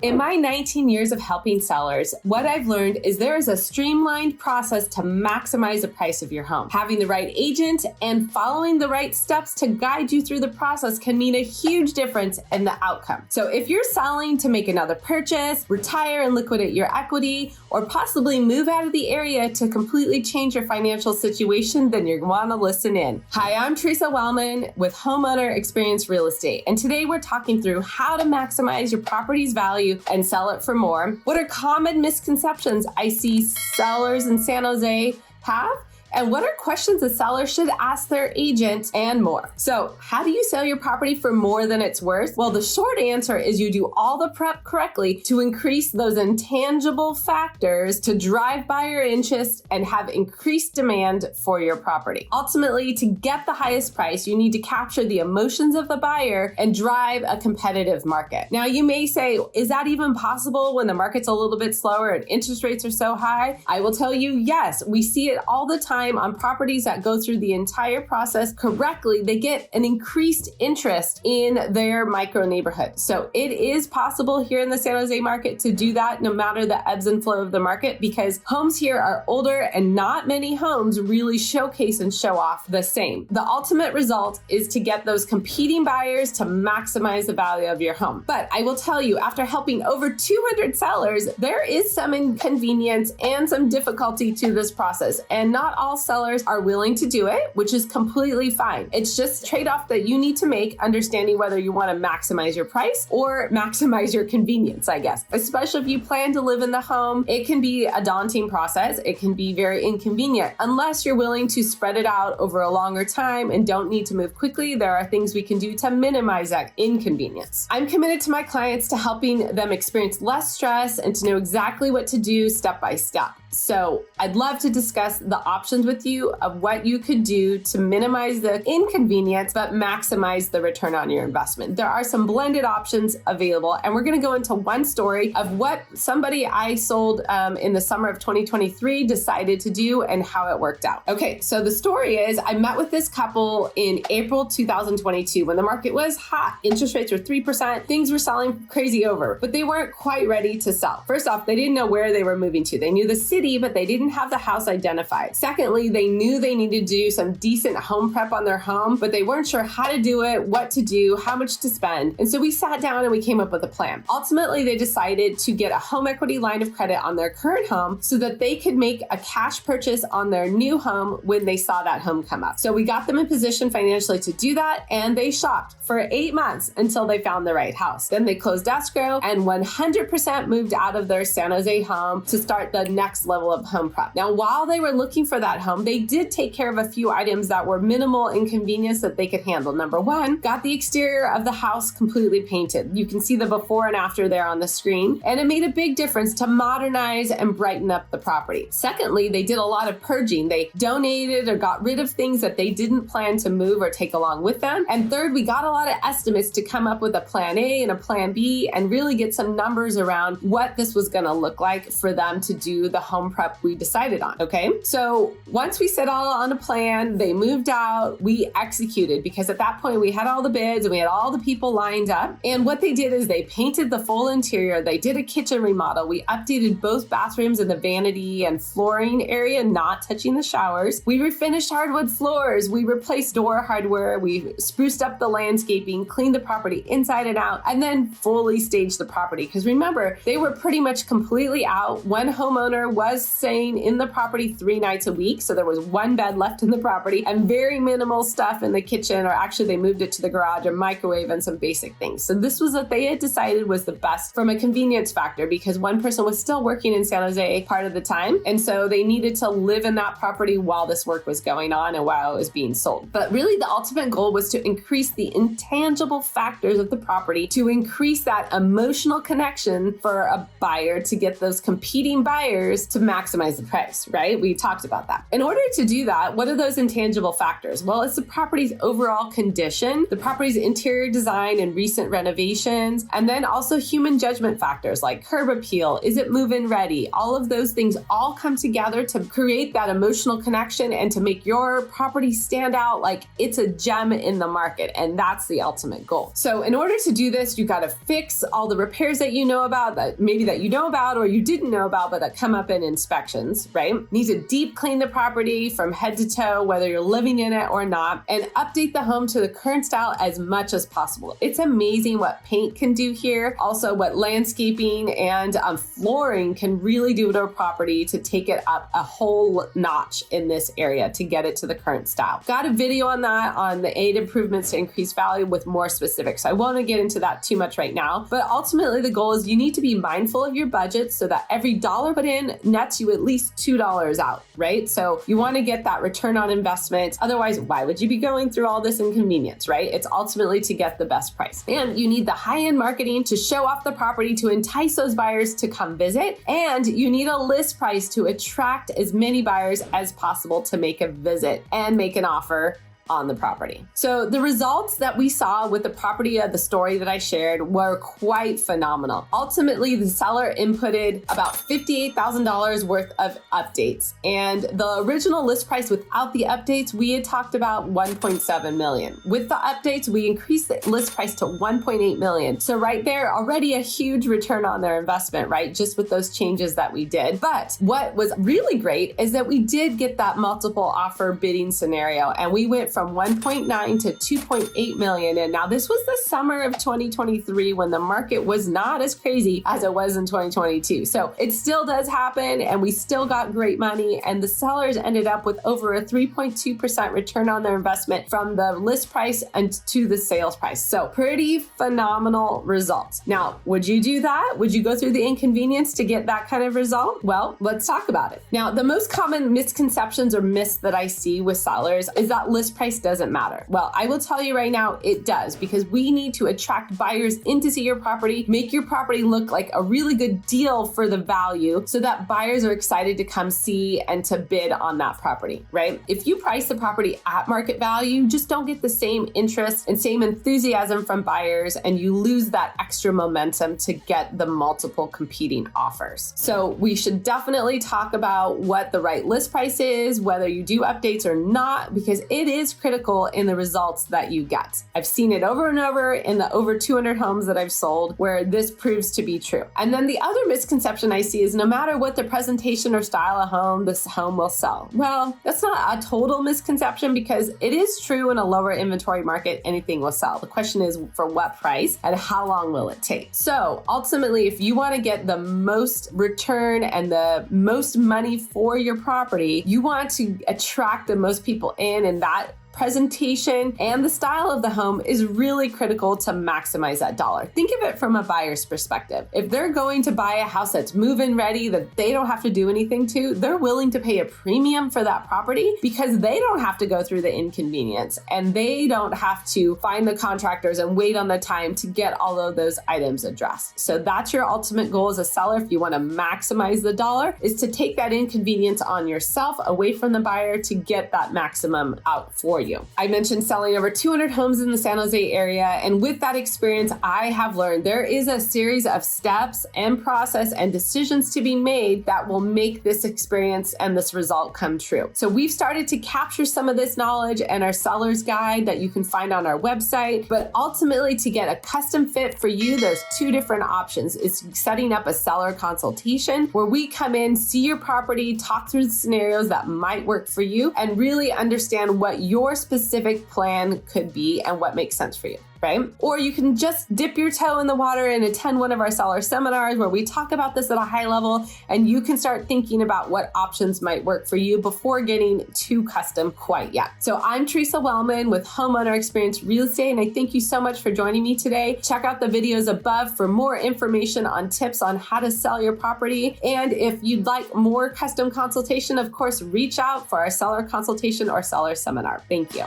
In my 19 years of helping sellers, what I've learned is there is a streamlined process to maximize the price of your home. Having the right agent and following the right steps to guide you through the process can mean a huge difference in the outcome. So if you're selling to make another purchase, retire and liquidate your equity, or possibly move out of the area to completely change your financial situation, then you're going to listen in. Hi, I'm Theresa Wellman with Homeowner Experience Real Estate, and today we're talking through how to maximize your property's value and sell it for more. What are common misconceptions I see sellers in San Jose have? And what are questions a seller should ask their agent, and more. So how do you sell your property for more than it's worth? Well, the short answer is you do all the prep correctly to increase those intangible factors to drive buyer interest and have increased demand for your property. Ultimately, to get the highest price, you need to capture the emotions of the buyer and drive a competitive market. Now, you may say, is that even possible when the market's a little bit slower and interest rates are so high? I will tell you, yes, we see it all the time on properties that go through the entire process correctly. They get an increased interest in their micro neighborhood. So it is possible here in the San Jose market to do that no matter the ebbs and flow of the market, because homes here are older and not many homes really showcase and show off the same. The ultimate result is to get those competing buyers to maximize the value of your home. But I will tell you, after helping over 200 sellers, there is some inconvenience and some difficulty to this process, and not all sellers are willing to do it, which is completely fine. It's just a trade-off that you need to make, understanding whether you want to maximize your price or maximize your convenience, I guess. Especially if you plan to live in the home, it can be a daunting process. It can be very inconvenient. Unless you're willing to spread it out over a longer time and don't need to move quickly, there are things we can do to minimize that inconvenience. I'm committed to my clients to helping them experience less stress and to know exactly what to do step by step. So I'd love to discuss the options with you of what you could do to minimize the inconvenience but maximize the return on your investment. There are some blended options available, and we're going to go into one story of what somebody I sold in the summer of 2023 decided to do and how it worked out. Okay, so the story is I met with this couple in April 2022 when the market was hot. Interest rates were 3%. Things were selling crazy over, but they weren't quite ready to sell. First off, they didn't know where they were moving to. They knew the city, but they didn't have the house identified. Secondly, they knew they needed to do some decent home prep on their home, but they weren't sure how to do it, what to do, how much to spend. And so we sat down and we came up with a plan. Ultimately, they decided to get a home equity line of credit on their current home so that they could make a cash purchase on their new home when they saw that home come up. So we got them in position financially to do that, and they shopped for 8 months until they found the right house. Then they closed escrow and 100% moved out of their San Jose home to start the next level of home prep. Now, while they were looking for that home, they did take care of a few items that were minimal inconvenience that they could handle. Number one, got the exterior of the house completely painted. You can see the before and after there on the screen, and it made a big difference to modernize and brighten up the property. Secondly, they did a lot of purging. They donated or got rid of things that they didn't plan to move or take along with them. And third, we got a lot of estimates to come up with a plan A and a plan B and really get some numbers around what this was going to look like for them to do the home prep we decided on. Okay, so once we set all on a plan, they moved out, we executed, because at that point we had all the bids and we had all the people lined up. And what they did is they painted the full interior. They did a kitchen remodel. We updated both bathrooms in the vanity and flooring area, not touching the showers. We refinished hardwood floors. We replaced door hardware. We spruced up the landscaping, cleaned the property inside and out, and then fully staged the property. Because remember, they were pretty much completely out. One homeowner was staying in the property 3 nights a week. So there was one bed left in the property and very minimal stuff in the kitchen, or actually they moved it to the garage, a microwave and some basic things. So this was what they had decided was the best from a convenience factor, because one person was still working in San Jose part of the time. And so they needed to live in that property while this work was going on and while it was being sold. But really the ultimate goal was to increase the intangible factors of the property, to increase that emotional connection for a buyer, to get those competing buyers to to maximize the price, right? We talked about that. In order to do that, what are those intangible factors? Well, it's the property's overall condition, the property's interior design and recent renovations, and then also human judgment factors like curb appeal, is it move-in ready? All of those things all come together to create that emotional connection and to make your property stand out like it's a gem in the market. And that's the ultimate goal. So in order to do this, you got to fix all the repairs that you know about, that maybe that you know about or you didn't know about, but that come up in inspections, right? Need to deep clean the property from head to toe, whether you're living in it or not, and update the home to the current style as much as possible. It's amazing what paint can do here. Also what landscaping and flooring can really do to a property to take it up a whole notch in this area to get it to the current style. Got a video on that on the 8 improvements to increase value with more specifics. So I won't get into that too much right now, but ultimately the goal is you need to be mindful of your budget so that every dollar put in nets you at least $2 out, right? So you want to get that return on investment. Otherwise, why would you be going through all this inconvenience, right? It's ultimately to get the best price. And you need the high-end marketing to show off the property to entice those buyers to come visit. And you need a list price to attract as many buyers as possible to make a visit and make an offer on the property. So the results that we saw with the property of the story that I shared were quite phenomenal. Ultimately, the seller inputted about $58,000 worth of updates. And the original list price without the updates, we had talked about $1.7 million. With the updates, we increased the list price to $1.8 million. So right there, already a huge return on their investment, right? Just with those changes that we did. But what was really great is that we did get that multiple offer bidding scenario, and we went from 1.9 to 2.8 million. And now this was the summer of 2023 when the market was not as crazy as it was in 2022. So it still does happen and we still got great money, and the sellers ended up with over a 3.2% return on their investment from the list price and to the sales price. So pretty phenomenal results. Now, would you do that? Would you go through the inconvenience to get that kind of result? Well, let's talk about it. Now, the most common misconceptions or myths that I see with sellers is that list price doesn't matter. Well, I will tell you right now, it does, because we need to attract buyers in to see your property, make your property look like a really good deal for the value so that buyers are excited to come see and to bid on that property, right? If you price the property at market value, you just don't get the same interest and same enthusiasm from buyers, and you lose that extra momentum to get the multiple competing offers. So we should definitely talk about what the right list price is, whether you do updates or not, because it is critical in the results that you get. I've seen it over and over in the over 200 homes that I've sold where this proves to be true. And then the other misconception I see is no matter what the presentation or style of home, this home will sell. Well, that's not a total misconception, because it is true in a lower inventory market, anything will sell. The question is for what price and how long will it take? So ultimately, if you want to get the most return and the most money for your property, you want to attract the most people in, and that presentation and the style of the home is really critical to maximize that dollar. Think of it from a buyer's perspective. If they're going to buy a house that's move-in ready, that they don't have to do anything to, they're willing to pay a premium for that property because they don't have to go through the inconvenience and they don't have to find the contractors and wait on the time to get all of those items addressed. So that's your ultimate goal as a seller. If you want to maximize the dollar, is to take that inconvenience on yourself away from the buyer to get that maximum out for you. I mentioned selling over 200 homes in the San Jose area, and with that experience, I have learned there is a series of steps and process and decisions to be made that will make this experience and this result come true. So we've started to capture some of this knowledge in our seller's guide that you can find on our website, but ultimately to get a custom fit for you, there's 2 different options. It's setting up a seller consultation where we come in, see your property, talk through the scenarios that might work for you, and really understand what your specific plan could be and what makes sense for you, right? Or you can just dip your toe in the water and attend one of our seller seminars where we talk about this at a high level, and you can start thinking about what options might work for you before getting too custom quite yet. So I'm Theresa Wellman with Homeowner Experience Real Estate, and I thank you so much for joining me today. Check out the videos above for more information on tips on how to sell your property. And if you'd like more custom consultation, of course, reach out for our seller consultation or seller seminar. Thank you.